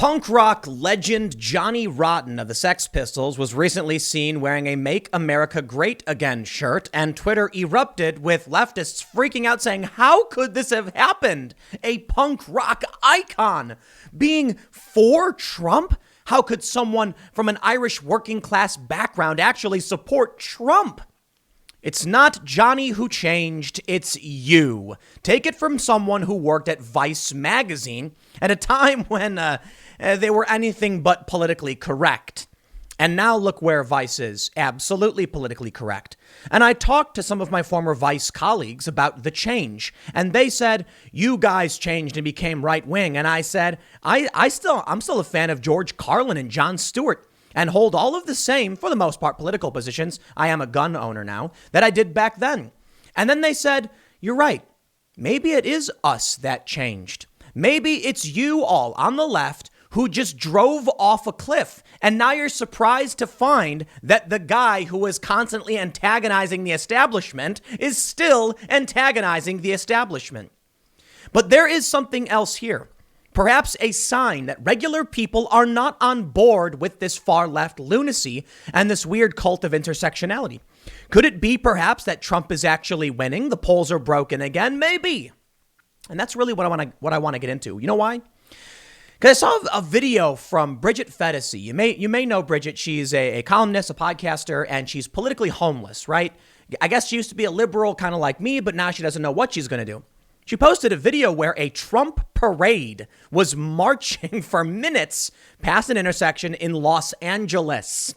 Punk rock legend Johnny Rotten of the Sex Pistols was recently seen wearing a Make America Great Again shirt, and Twitter erupted with leftists freaking out saying, how could this have happened? A punk rock icon being for Trump? How could someone from an Irish working class background actually support Trump? It's not Johnny who changed, it's you. Take it from someone who worked at Vice magazine at a time when they were anything but politically correct. And now look where Vice is, absolutely politically correct. And I talked to some of my former Vice colleagues about the change, and they said, you guys changed and became right-wing. And I said, I'm still a fan of George Carlin and Jon Stewart, and hold all of the same, for the most part, political positions. I am a gun owner now, that I did back then. And then they said, you're right. Maybe it is us that changed. Maybe it's you all on the left who just drove off a cliff. And now you're surprised to find that the guy who was constantly antagonizing the establishment is still antagonizing the establishment. But there is something else here. Perhaps a sign that regular people are not on board with this far left lunacy and this weird cult of intersectionality. Could it be perhaps that Trump is actually winning? The polls are broken again? Maybe. And that's really what I want to get into. You know why? Because I saw a video from Bridget Fedesi. You may know Bridget. She's a columnist, a podcaster, and she's politically homeless, right? I guess she used to be a liberal, kind of like me, but now she doesn't know what she's going to do. She posted a video where a Trump parade was marching for minutes past an intersection in Los Angeles.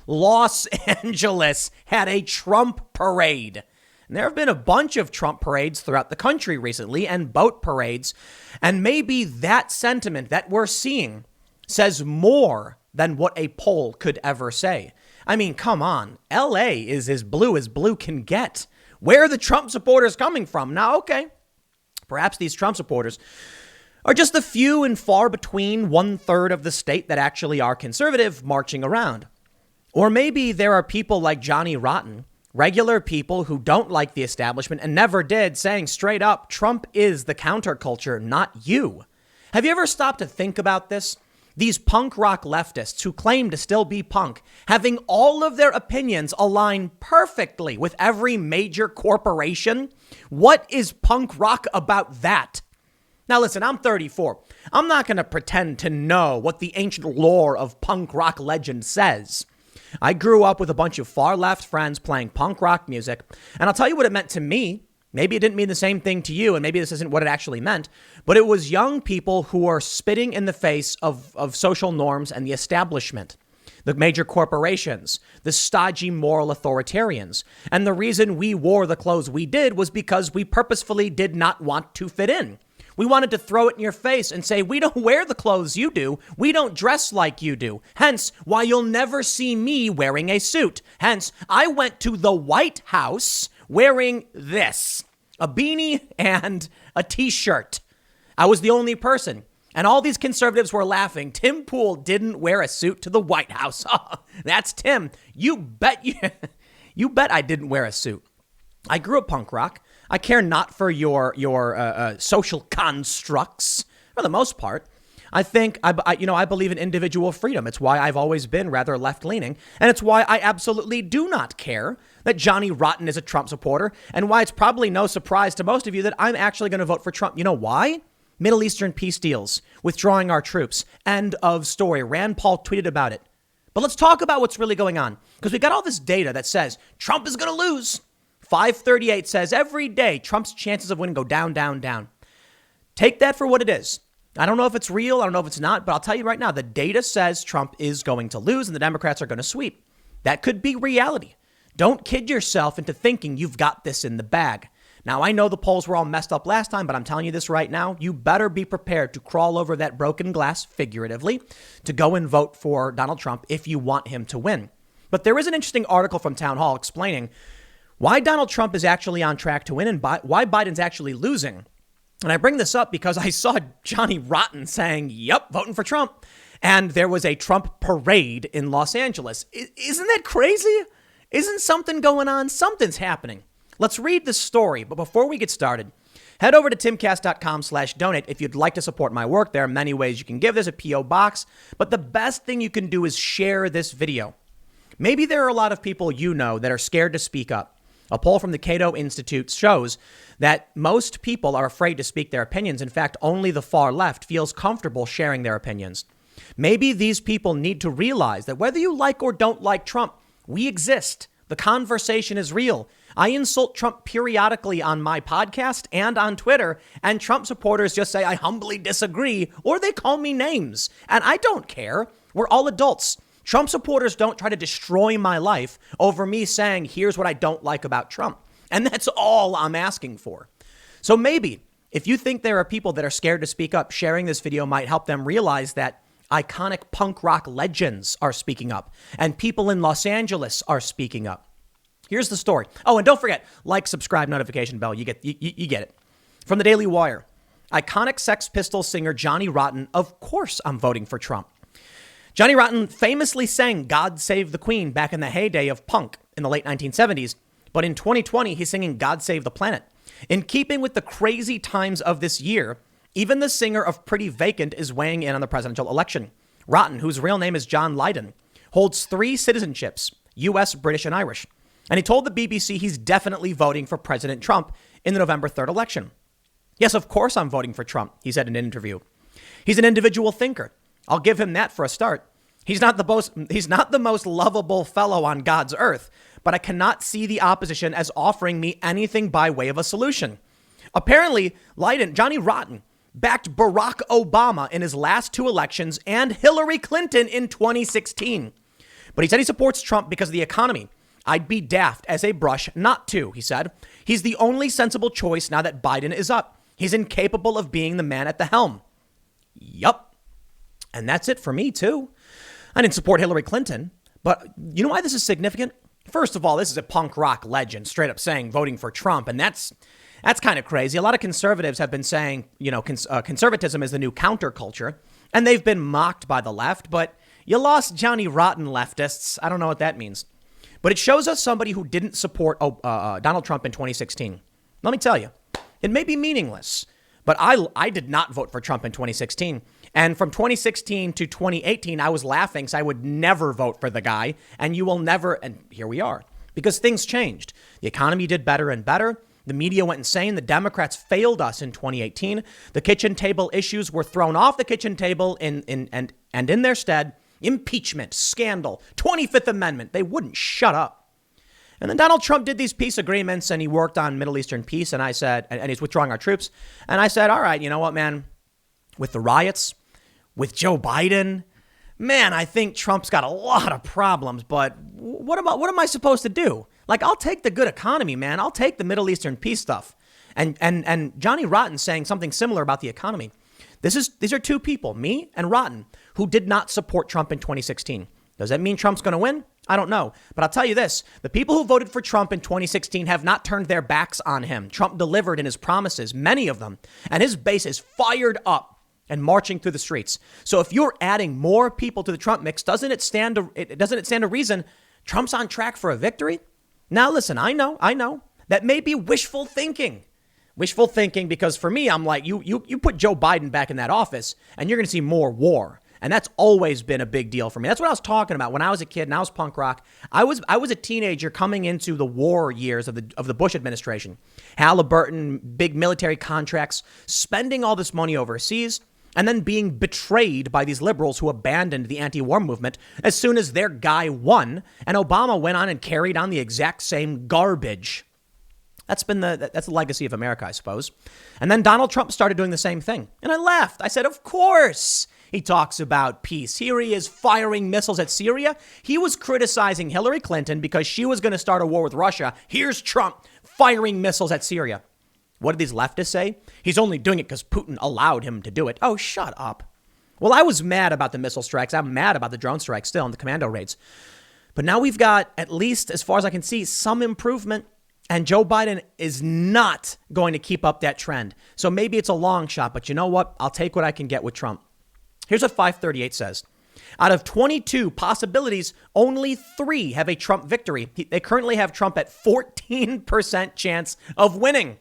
Los Angeles had a Trump parade. And there have been a bunch of Trump parades throughout the country recently, and boat parades. And maybe that sentiment that we're seeing says more than what a poll could ever say. I mean, come on. LA is as blue can get. Where are the Trump supporters coming from? Now, okay. Perhaps these Trump supporters are just the few and far between 1/3 of the state that actually are conservative marching around. Or maybe there are people like Johnny Rotten, regular people who don't like the establishment and never did, saying straight up, Trump is the counterculture, not you. Have you ever stopped to think about this? These punk rock leftists who claim to still be punk, having all of their opinions align perfectly with every major corporation. What is punk rock about that? Now, listen, I'm 34. I'm not going to pretend to know what the ancient lore of punk rock legend says. I grew up with a bunch of far left friends playing punk rock music, and I'll tell you what it meant to me. Maybe it didn't mean the same thing to you, and maybe this isn't what it actually meant, but it was young people who are spitting in the face of social norms and the establishment, the major corporations, the stodgy moral authoritarians. And the reason we wore the clothes we did was because we purposefully did not want to fit in. We wanted to throw it in your face and say, we don't wear the clothes you do. We don't dress like you do. Hence, why you'll never see me wearing a suit. Hence, I went to the White House wearing this, a beanie and a t-shirt. I was the only person. And all these conservatives were laughing. Tim Pool didn't wear a suit to the White House. Oh, that's Tim. You bet I didn't wear a suit. I grew up punk rock. I care not for your social constructs for the most part. I think I believe in individual freedom. It's why I've always been rather left-leaning, and it's why I absolutely do not care that Johnny Rotten is a Trump supporter, and why it's probably no surprise to most of you that I'm actually going to vote for Trump. You know why? Middle Eastern peace deals, withdrawing our troops. End of story. Rand Paul tweeted about it. But let's talk about what's really going on, because we got all this data that says Trump is going to lose. 538 says every day Trump's chances of winning go down, down, down. Take that for what it is. I don't know if it's real. I don't know if it's not. But I'll tell you right now, the data says Trump is going to lose and the Democrats are going to sweep. That could be reality. Don't kid yourself into thinking you've got this in the bag. Now, I know the polls were all messed up last time, but I'm telling you this right now. You better be prepared to crawl over that broken glass, figuratively, to go and vote for Donald Trump if you want him to win. But there is an interesting article from Town Hall explaining why Donald Trump is actually on track to win and why Biden's actually losing. And I bring this up because I saw Johnny Rotten saying, yep, voting for Trump. And there was a Trump parade in Los Angeles. Isn't that crazy? Isn't something going on? Something's happening. Let's read the story. But before we get started, Head over to timcast.com/donate if you'd like to support my work. There are many ways you can give. There's a P.O. box, but the best thing you can do is share this video. Maybe there are a lot of people you know that are scared to speak up. A poll from the Cato Institute shows that most people are afraid to speak their opinions. In fact, only the far left feels comfortable sharing their opinions. Maybe these people need to realize that whether you like or don't like Trump, we exist. The conversation is real. I insult Trump periodically on my podcast and on Twitter, and Trump supporters just say, I humbly disagree, or they call me names. And I don't care. We're all adults. Trump supporters don't try to destroy my life over me saying, here's what I don't like about Trump. And that's all I'm asking for. So maybe if you think there are people that are scared to speak up, sharing this video might help them realize that iconic punk rock legends are speaking up and people in Los Angeles are speaking up. Here's the story. Oh, and don't forget, like, subscribe, notification bell. You get it. From the Daily Wire. Iconic Sex Pistols singer Johnny Rotten. Of course I'm voting for Trump. Johnny Rotten famously sang God Save the Queen back in the heyday of punk in the late 1970s. But in 2020, he's singing God Save the Planet. In keeping with the crazy times of this year, even the singer of Pretty Vacant is weighing in on the presidential election. Rotten, whose real name is John Lydon, holds 3 citizenships, U.S., British, and Irish. And he told the BBC he's definitely voting for President Trump in the November 3rd election. Yes, of course I'm voting for Trump, he said in an interview. He's an individual thinker. I'll give him that for a start. He's not the most lovable fellow on God's earth, but I cannot see the opposition as offering me anything by way of a solution. Apparently, Johnny Rotten backed Barack Obama in his last 2 elections and Hillary Clinton in 2016. But he said he supports Trump because of the economy. I'd be daft as a brush not to, he said. He's the only sensible choice now that Biden is up. He's incapable of being the man at the helm. Yup. And that's it for me, too. I didn't support Hillary Clinton, but you know why this is significant? First of all, this is a punk rock legend straight up saying voting for Trump. And that's kind of crazy. A lot of conservatives have been saying, conservatism is the new counterculture, and they've been mocked by the left. But you lost Johnny Rotten, leftists. I don't know what that means. But it shows us somebody who didn't support Donald Trump in 2016. Let me tell you, it may be meaningless, but I did not vote for Trump in 2016. And from 2016 to 2018, I was laughing, so I would never vote for the guy. And you will never. And here we are, because things changed. The economy did better and better. The media went insane. The Democrats failed us in 2018. The kitchen table issues were thrown off the kitchen table and in their stead, impeachment, scandal, 25th Amendment. They wouldn't shut up. And then Donald Trump did these peace agreements and he worked on Middle Eastern peace. And I said, and he's withdrawing our troops. And I said, all right, you know what, man, with the riots, with Joe Biden, man, I think Trump's got a lot of problems. But what am I supposed to do? Like, I'll take the good economy, man. I'll take the Middle Eastern peace stuff. And Johnny Rotten saying something similar about the economy. These are 2 people, me and Rotten, who did not support Trump in 2016. Does that mean Trump's going to win? I don't know. But I'll tell you this. The people who voted for Trump in 2016 have not turned their backs on him. Trump delivered in his promises, many of them. And his base is fired up and marching through the streets. So if you're adding more people to the Trump mix, doesn't it stand a reason Trump's on track for a victory? Now, listen, I know that may be wishful thinking. Wishful thinking, because for me, I'm like, you put Joe Biden back in that office and you're going to see more war. And that's always been a big deal for me. That's what I was talking about when I was a kid and I was punk rock. I was a teenager coming into the war years of the Bush administration. Halliburton, big military contracts, spending all this money overseas, and then being betrayed by these liberals who abandoned the anti-war movement as soon as their guy won. And Obama went on and carried on the exact same garbage. That's the legacy of America, I suppose. And then Donald Trump started doing the same thing. And I laughed. I said, of course he talks about peace. Here he is firing missiles at Syria. He was criticizing Hillary Clinton because she was going to start a war with Russia. Here's Trump firing missiles at Syria. What did these leftists say? He's only doing it because Putin allowed him to do it. Oh, shut up. Well, I was mad about the missile strikes. I'm mad about the drone strikes still and the commando raids. But now we've got, at least as far as I can see, some improvement. And Joe Biden is not going to keep up that trend. So maybe it's a long shot, but you know what? I'll take what I can get with Trump. Here's what 538 says. Out of 22 possibilities, only 3 have a Trump victory. They currently have Trump at 14% chance of winning.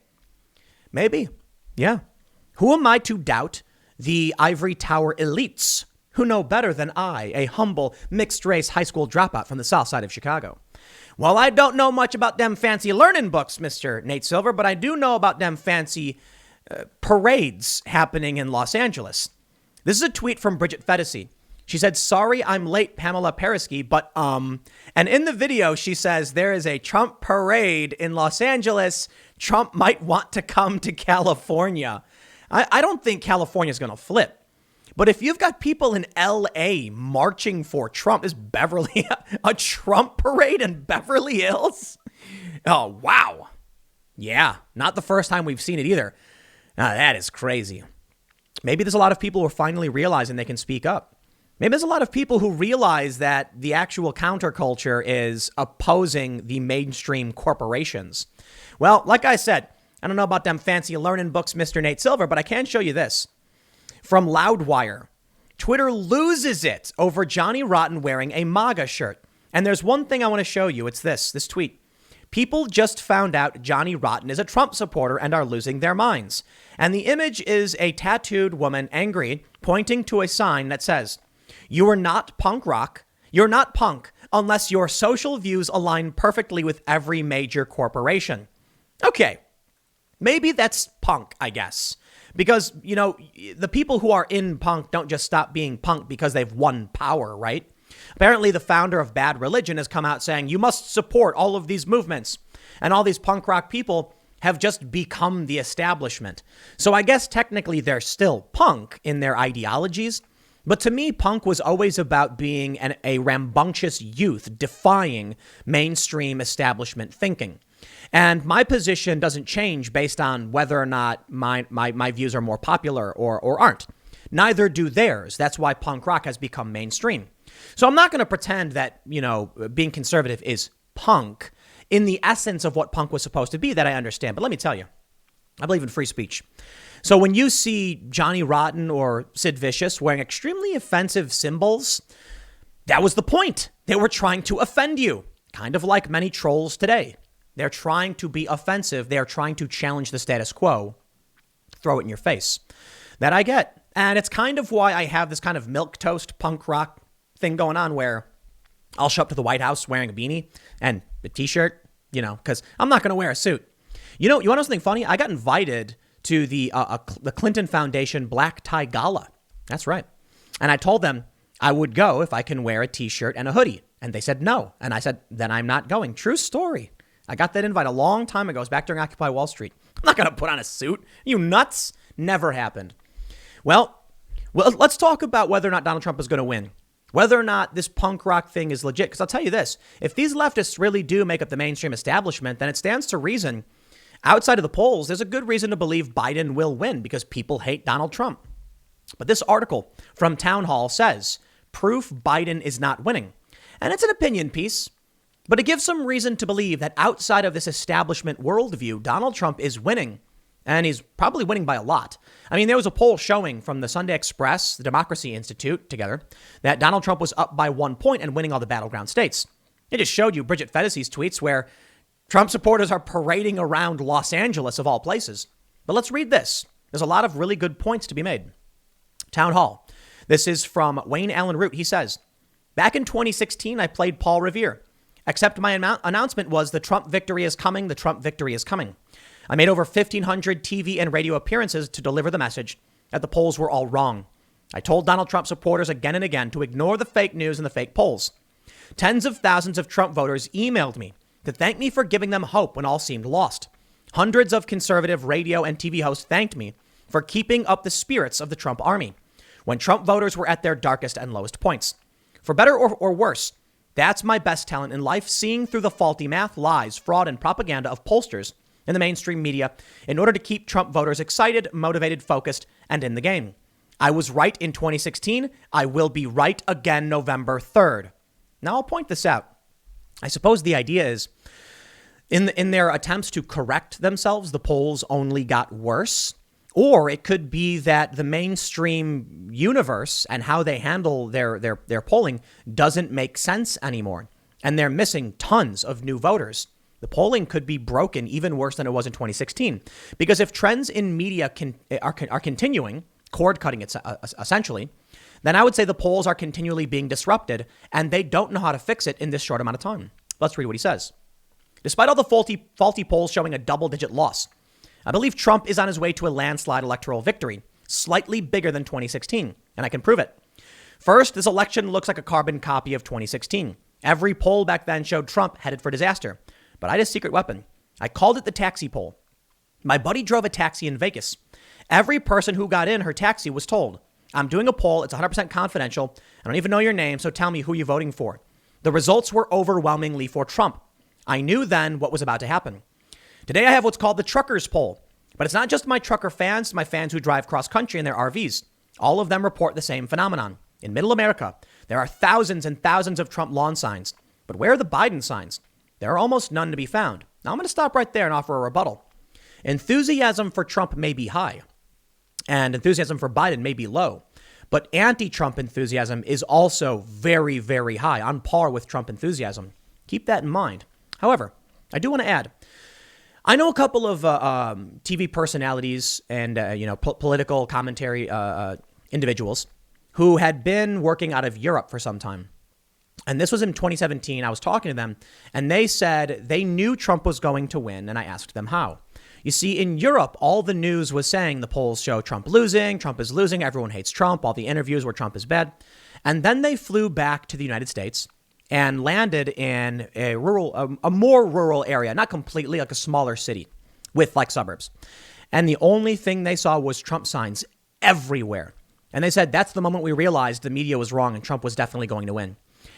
Maybe. Yeah. Who am I to doubt the ivory tower elites who know better than I, a humble mixed-race high school dropout from the south side of Chicago? Well, I don't know much about them fancy learning books, Mr. Nate Silver, but I do know about them fancy parades happening in Los Angeles. This is a tweet from Bridget Fedesi. She said, "Sorry, I'm late, Pamela Parisky, but And in the video, she says there is a Trump parade in Los Angeles. Trump might want to come to California. I don't think California is going to flip. But if you've got people in L.A. marching for Trump, is Beverly a Trump parade in Beverly Hills? Oh, wow. Yeah, not the first time we've seen it either. That is crazy. Maybe there's a lot of people who are finally realizing they can speak up. Maybe there's a lot of people who realize that the actual counterculture is opposing the mainstream corporations. Well, like I said, I don't know about them fancy learning books, Mr. Nate Silver, but I can show you this. From Loudwire, Twitter loses it over Johnny Rotten wearing a MAGA shirt. And there's one thing I want to show you. It's this tweet. People just found out Johnny Rotten is a Trump supporter and are losing their minds. And the image is a tattooed woman, angry, pointing to a sign that says, "You are not punk rock. You're not punk unless your social views align perfectly with every major corporation." Okay, maybe that's punk, I guess. Because, you know, the people who are in punk don't just stop being punk because they've won power, right? Apparently, the founder of Bad Religion has come out saying you must support all of these movements. And all these punk rock people have just become the establishment. So I guess technically they're still punk in their ideologies. But to me, punk was always about being a rambunctious youth defying mainstream establishment thinking. And my position doesn't change based on whether or not my views are more popular or aren't. Neither do theirs. That's why punk rock has become mainstream. So I'm not going to pretend that, you know, being conservative is punk in the essence of what punk was supposed to be, that I understand. But let me tell you, I believe in free speech. So when you see Johnny Rotten or Sid Vicious wearing extremely offensive symbols, that was the point. They were trying to offend you, kind of like many trolls today. They're trying to be offensive. They're trying to challenge the status quo, throw it in your face. That I get. And it's kind of why I have this kind of milquetoast punk rock thing going on where I'll show up to the White House wearing a beanie and a T-shirt, you know, because I'm not going to wear a suit. You know, you want to know something funny? I got invited to the Clinton Foundation Black Tie Gala. That's right. And I told them I would go if I can wear a T-shirt and a hoodie. And they said no. And I said, then I'm not going. True story. I got that invite a long time ago. It was back during Occupy Wall Street. I'm not going to put on a suit. Are you nuts? Never happened. Well, let's talk about whether or not Donald Trump is going to win. Whether or not this punk rock thing is legit. Because I'll tell you this. If these leftists really do make up the mainstream establishment, then it stands to reason outside of the polls, there's a good reason to believe Biden will win because people hate Donald Trump. But this article from Town Hall says proof Biden is not winning. And it's an opinion piece, but it gives some reason to believe that outside of this establishment worldview, Donald Trump is winning. And he's probably winning by a lot. I mean, there was a poll showing from the Sunday Express, the Democracy Institute together, that Donald Trump was up by 1 point and winning all the battleground states. It just showed you Bridget Fedesi's tweets where Trump supporters are parading around Los Angeles of all places. But let's read this. There's a lot of really good points to be made. Town Hall. This is from Wayne Allen Root. He says, back in 2016, I played Paul Revere. Except my announcement was the Trump victory is coming. The Trump victory is coming. I made over 1,500 TV and radio appearances to deliver the message that the polls were all wrong. I told Donald Trump supporters again and again to ignore the fake news and the fake polls. Tens of thousands of Trump voters emailed me to thank me for giving them hope when all seemed lost. Hundreds of conservative radio and TV hosts thanked me for keeping up the spirits of the Trump army when Trump voters were at their darkest and lowest points. For better or worse, that's my best talent in life, seeing through the faulty math, lies, fraud, and propaganda of pollsters in the mainstream media in order to keep Trump voters excited, motivated, focused, and in the game. I was right in 2016. I will be right again November 3rd. Now I'll point this out. I suppose the idea is in their attempts to correct themselves, the polls only got worse. Or it could be that the mainstream universe and how they handle their polling doesn't make sense anymore. And they're missing tons of new voters. The polling could be broken even worse than it was in 2016. Because if trends in media are continuing, cord cutting essentially, then I would say the polls are continually being disrupted and they don't know how to fix it in this short amount of time. Let's read what he says. Despite all the faulty polls showing a double-digit loss, I believe Trump is on his way to a landslide electoral victory, slightly bigger than 2016, and I can prove it. First, this election looks like a carbon copy of 2016. Every poll back then showed Trump headed for disaster. But I had a secret weapon. I called it the taxi poll. My buddy drove a taxi in Vegas. Every person who got in her taxi was told, I'm doing a poll. It's 100% confidential. I don't even know your name, so tell me who you're voting for. The results were overwhelmingly for Trump. I knew then what was about to happen. Today, I have what's called the truckers poll. But it's not just my trucker fans, my fans who drive cross country in their RVs. All of them report the same phenomenon. In middle America, there are thousands and thousands of Trump lawn signs. But where are the Biden signs? There are almost none to be found. Now, I'm going to stop right there and offer a rebuttal. Enthusiasm for Trump may be high, and enthusiasm for Biden may be low. But anti-Trump enthusiasm is also very, very high, on par with Trump enthusiasm. Keep that in mind. However, I do want to add, I know a couple of TV personalities and political commentary individuals who had been working out of Europe for some time. And this was in 2017. I was talking to them and they said they knew Trump was going to win. And I asked them how. You see, in Europe, all the news was saying the polls show Trump is losing. Everyone hates Trump. All the interviews were Trump is bad. And then they flew back to the United States and landed in a more rural area, not completely, like a smaller city with like suburbs. And the only thing they saw was Trump signs everywhere. And they said that's the moment we realized the media was wrong and Trump was definitely going to win.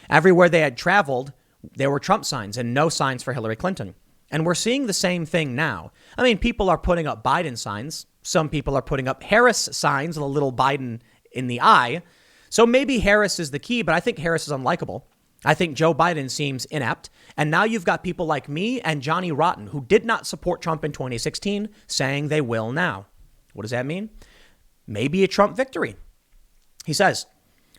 Everywhere they had traveled, there were Trump signs and no signs for Hillary Clinton. And we're seeing the same thing now. I mean, people are putting up Biden signs. Some people are putting up Harris signs with a little Biden in the eye. So maybe Harris is the key, but I think Harris is unlikable. I think Joe Biden seems inept. And now you've got people like me and Johnny Rotten, who did not support Trump in 2016, saying they will now. What does that mean? Maybe a Trump victory. He says,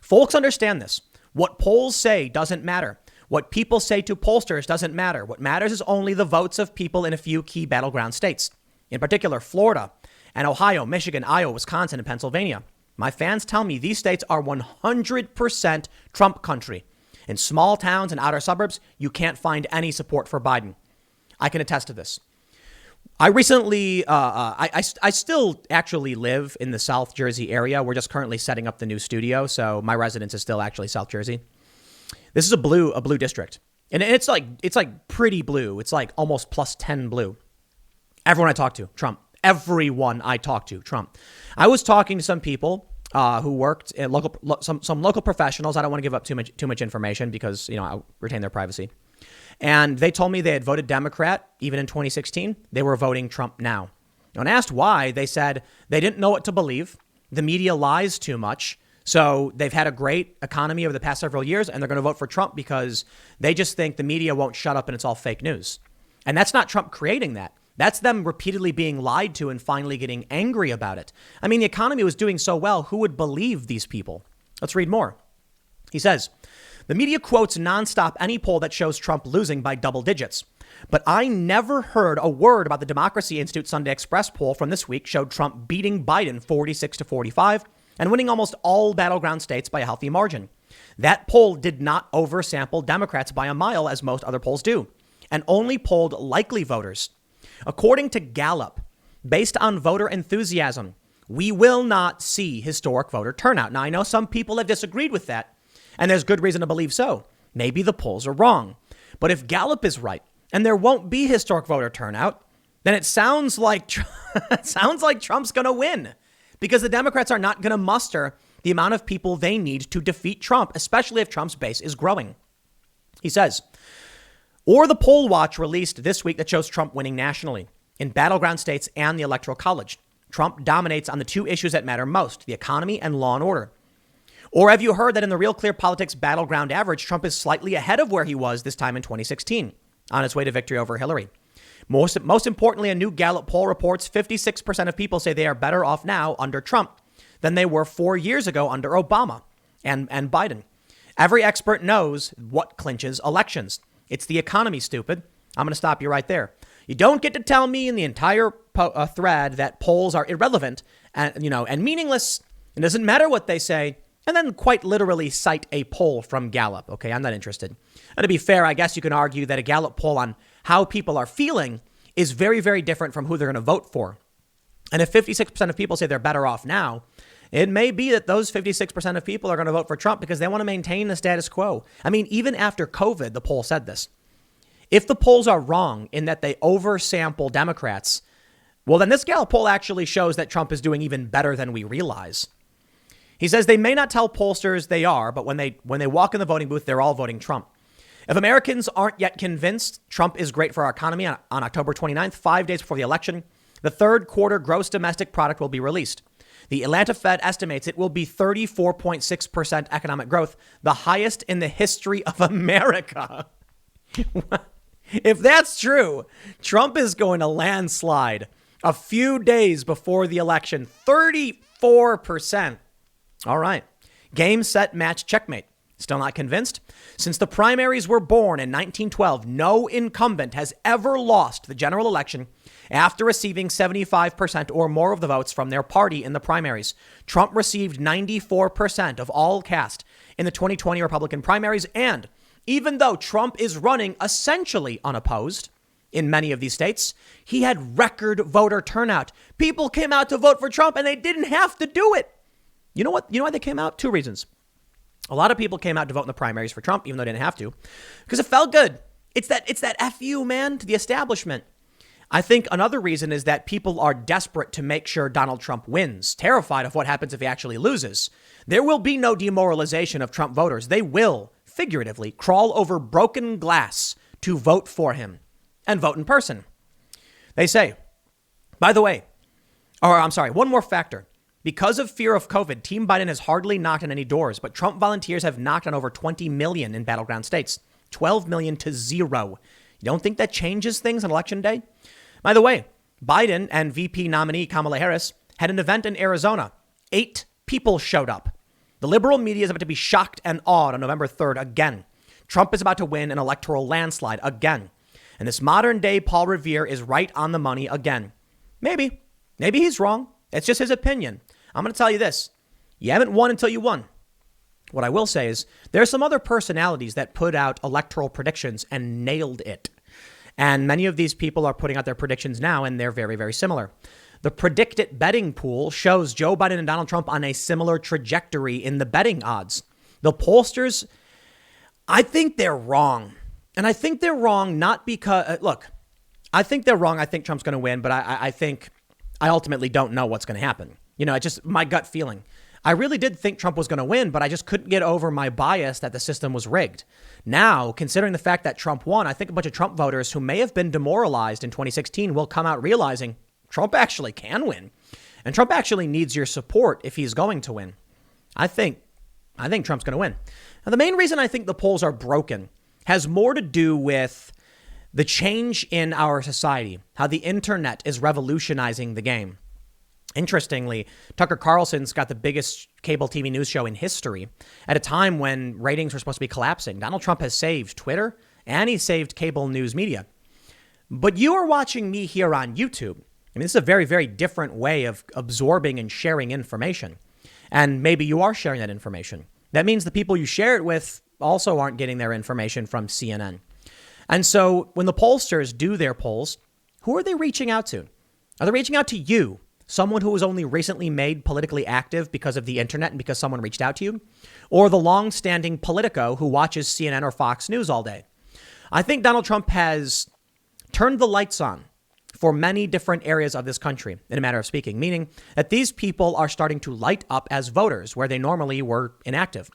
folks understand this. What polls say doesn't matter. What people say to pollsters doesn't matter. What matters is only the votes of people in a few key battleground states, in particular, Florida and Ohio, Michigan, Iowa, Wisconsin, and Pennsylvania. My fans tell me these states are 100% Trump country. In small towns and outer suburbs, you can't find any support for Biden. I can attest to this. I recently, I still actually live in the South Jersey area. We're just currently setting up the new studio, so my residence is still actually South Jersey. This is a blue district, and it's like pretty blue. It's like almost plus 10 blue. Everyone I talk to, Trump. Everyone I talk to, Trump. I was talking to some people who worked at some local professionals. I don't want to give up too much information because I retain their privacy. And they told me they had voted Democrat even in 2016. They were voting Trump now. When asked why, they said they didn't know what to believe. The media lies too much. So they've had a great economy over the past several years, and they're going to vote for Trump because they just think the media won't shut up and it's all fake news. And that's not Trump creating that. That's them repeatedly being lied to and finally getting angry about it. I mean, the economy was doing so well. Who would believe these people? Let's read more. He says, the media quotes nonstop any poll that shows Trump losing by double digits. But I never heard a word about the Democracy Institute Sunday Express poll from this week showed Trump beating Biden 46-45 and winning almost all battleground states by a healthy margin. That poll did not oversample Democrats by a mile as most other polls do, and only polled likely voters. According to Gallup, based on voter enthusiasm, we will not see historic voter turnout. Now, I know some people have disagreed with that, and there's good reason to believe so. Maybe the polls are wrong. But if Gallup is right, and there won't be historic voter turnout, then it sounds like Trump's going to win. Because the Democrats are not going to muster the amount of people they need to defeat Trump, especially if Trump's base is growing. He says, or the poll watch released this week that shows Trump winning nationally in battleground states and the Electoral College. Trump dominates on the two issues that matter most, the economy and law and order. Or have you heard that in the Real Clear Politics battleground average, Trump is slightly ahead of where he was this time in 2016 on his way to victory over Hillary? Most importantly, a new Gallup poll reports 56% of people say they are better off now under Trump than they were 4 years ago under Obama and Biden. Every expert knows what clinches elections. It's the economy, stupid. I'm going to stop you right there. You don't get to tell me in the entire thread that polls are irrelevant and meaningless. It doesn't matter what they say. And then quite literally cite a poll from Gallup. Okay, I'm not interested. And to be fair, I guess you can argue that a Gallup poll on how people are feeling is very, very different from who they're going to vote for. And if 56% of people say they're better off now, it may be that those 56% of people are going to vote for Trump because they want to maintain the status quo. I mean, even after COVID, the poll said this. If the polls are wrong in that they oversample Democrats, well, then this Gallup poll actually shows that Trump is doing even better than we realize. He says they may not tell pollsters they are, but when they walk in the voting booth, they're all voting Trump. If Americans aren't yet convinced Trump is great for our economy on October 29th, 5 days before the election, the third quarter gross domestic product will be released. The Atlanta Fed estimates it will be 34.6% economic growth, the highest in the history of America. If that's true, Trump is going to landslide a few days before the election. 34%. All right. Game, set, match, checkmate. Still not convinced? Since the primaries were born in 1912, no incumbent has ever lost the general election after receiving 75% or more of the votes from their party in the primaries. Trump received 94% of all cast in the 2020 Republican primaries. And even though Trump is running essentially unopposed in many of these states, he had record voter turnout. People came out to vote for Trump and they didn't have to do it. You know what? You know why they came out? Two reasons. A lot of people came out to vote in the primaries for Trump, even though they didn't have to, because it felt good. It's that FU, man, to the establishment. I think another reason is that people are desperate to make sure Donald Trump wins, terrified of what happens if he actually loses. There will be no demoralization of Trump voters. They will, figuratively, crawl over broken glass to vote for him and vote in person. They say, by the way, one more factor. Because of fear of COVID, Team Biden has hardly knocked on any doors, but Trump volunteers have knocked on over 20 million in battleground states, 12 million to 0. You don't think that changes things on election day? By the way, Biden and VP nominee Kamala Harris had an event in Arizona. 8 people showed up. The liberal media is about to be shocked and awed on November 3rd again. Trump is about to win an electoral landslide again. And this modern day Paul Revere is right on the money again. Maybe he's wrong. It's just his opinion. I'm going to tell you this. You haven't won until you won. What I will say is there are some other personalities that put out electoral predictions and nailed it. And many of these people are putting out their predictions now, and they're very, very similar. The Predict It betting pool shows Joe Biden and Donald Trump on a similar trajectory in the betting odds. The pollsters, I think they're wrong. And I think they're wrong not because, I think they're wrong. I think Trump's going to win, but I think I ultimately don't know what's going to happen. It's just my gut feeling. I really did think Trump was going to win, but I just couldn't get over my bias that the system was rigged. Now, considering the fact that Trump won, I think a bunch of Trump voters who may have been demoralized in 2016 will come out realizing Trump actually can win. And Trump actually needs your support if he's going to win. I think Trump's going to win. Now, the main reason I think the polls are broken has more to do with the change in our society, how the internet is revolutionizing the game. Interestingly, Tucker Carlson's got the biggest cable TV news show in history at a time when ratings were supposed to be collapsing. Donald Trump has saved Twitter and he saved cable news media. But you are watching me here on YouTube. I mean, this is a very, very different way of absorbing and sharing information. And maybe you are sharing that information. That means the people you share it with also aren't getting their information from CNN. And so when the pollsters do their polls, who are they reaching out to? Are they reaching out to you? Someone who was only recently made politically active because of the internet and because someone reached out to you? Or the long-standing Politico who watches CNN or Fox News all day? I think Donald Trump has turned the lights on for many different areas of this country, in a matter of speaking, meaning that these people are starting to light up as voters where they normally were inactive.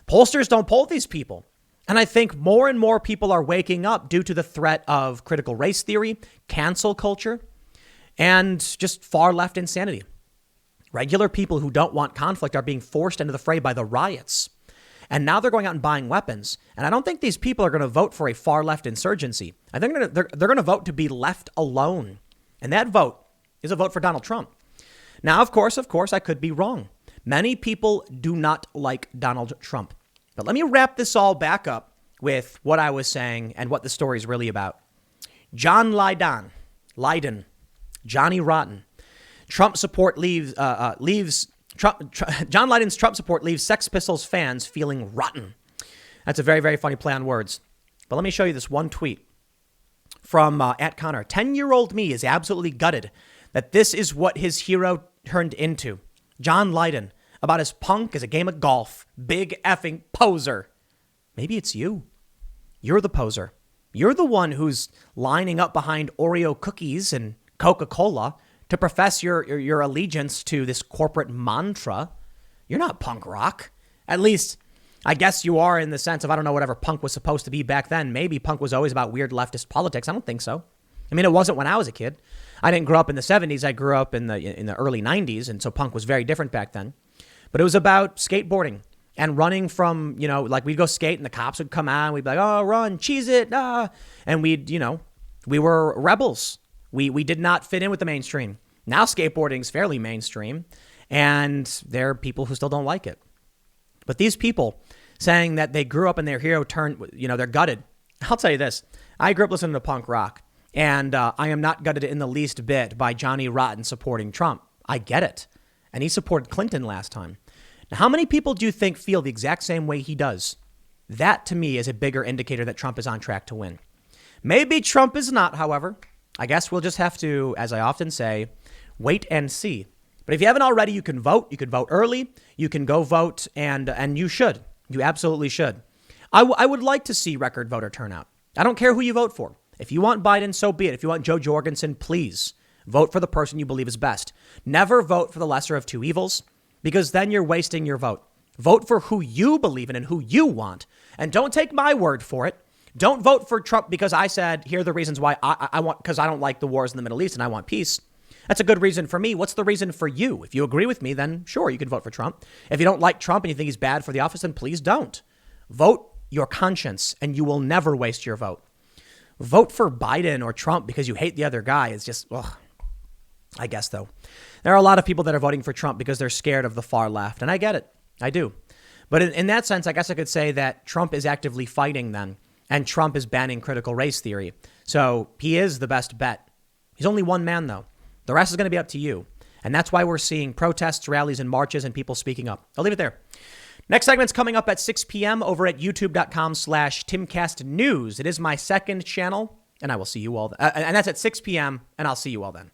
Pollsters don't poll these people. And I think more and more people are waking up due to the threat of critical race theory, cancel culture, and just far left insanity. Regular people who don't want conflict are being forced into the fray by the riots. And now they're going out and buying weapons. And I don't think these people are going to vote for a far left insurgency. I think they're going to vote to be left alone. And that vote is a vote for Donald Trump. Now, of course, I could be wrong. Many people do not like Donald Trump. But let me wrap this all back up with what I was saying and what the story is really about. John Lydon, Johnny Rotten. Trump support John Lydon's Trump support leaves Sex Pistols fans feeling rotten. That's a very, very funny play on words. But let me show you this one tweet from @Connor. 10-year-old me is absolutely gutted that this is what his hero turned into. John Lydon, about as punk as a game of golf. Big effing poser. Maybe it's you. You're the poser. You're the one who's lining up behind Oreo cookies and Coca-Cola to profess your allegiance to this corporate mantra. You're not punk rock. At least, I guess you are in the sense of, I don't know, whatever punk was supposed to be back then. Maybe punk was always about weird leftist politics. I don't think so. I mean, it wasn't when I was a kid. I didn't grow up in the 70s. I grew up in the early 90s. And so punk was very different back then. But it was about skateboarding and running from, like we'd go skate and the cops would come out and we'd be like, oh, run, cheese it. And we were rebels. We did not fit in with the mainstream. Now skateboarding is fairly mainstream and there are people who still don't like it. But these people saying that they grew up and their hero turned, they're gutted. I'll tell you this. I grew up listening to punk rock and I am not gutted in the least bit by Johnny Rotten supporting Trump. I get it. And he supported Clinton last time. Now, how many people do you think feel the exact same way he does? That, to me, is a bigger indicator that Trump is on track to win. Maybe Trump is not, however. I guess we'll just have to, as I often say, wait and see. But if you haven't already, you can vote. You can vote early. You can go vote, and you should. You absolutely should. I would like to see record voter turnout. I don't care who you vote for. If you want Biden, so be it. If you want Joe Jorgensen, please vote for the person you believe is best. Never vote for the lesser of two evils, because then you're wasting your vote. Vote for who you believe in and who you want. And don't take my word for it. Don't vote for Trump because I said, here are the reasons why I want, because I don't like the wars in the Middle East and I want peace. That's a good reason for me. What's the reason for you? If you agree with me, then sure, you can vote for Trump. If you don't like Trump and you think he's bad for the office, then please don't. Vote your conscience and you will never waste your vote. Vote for Biden or Trump because you hate the other guy is just, I guess, though. There are a lot of people that are voting for Trump because they're scared of the far left. And I get it. I do. But in that sense, I guess I could say that Trump is actively fighting then. And Trump is banning critical race theory. So he is the best bet. He's only one man, though. The rest is going to be up to you. And that's why we're seeing protests, rallies, and marches and people speaking up. I'll leave it there. Next segment's coming up at 6 p.m. over at youtube.com/TimCastNews. It is my second channel. And I will see you all. And that's at 6 p.m. And I'll see you all then.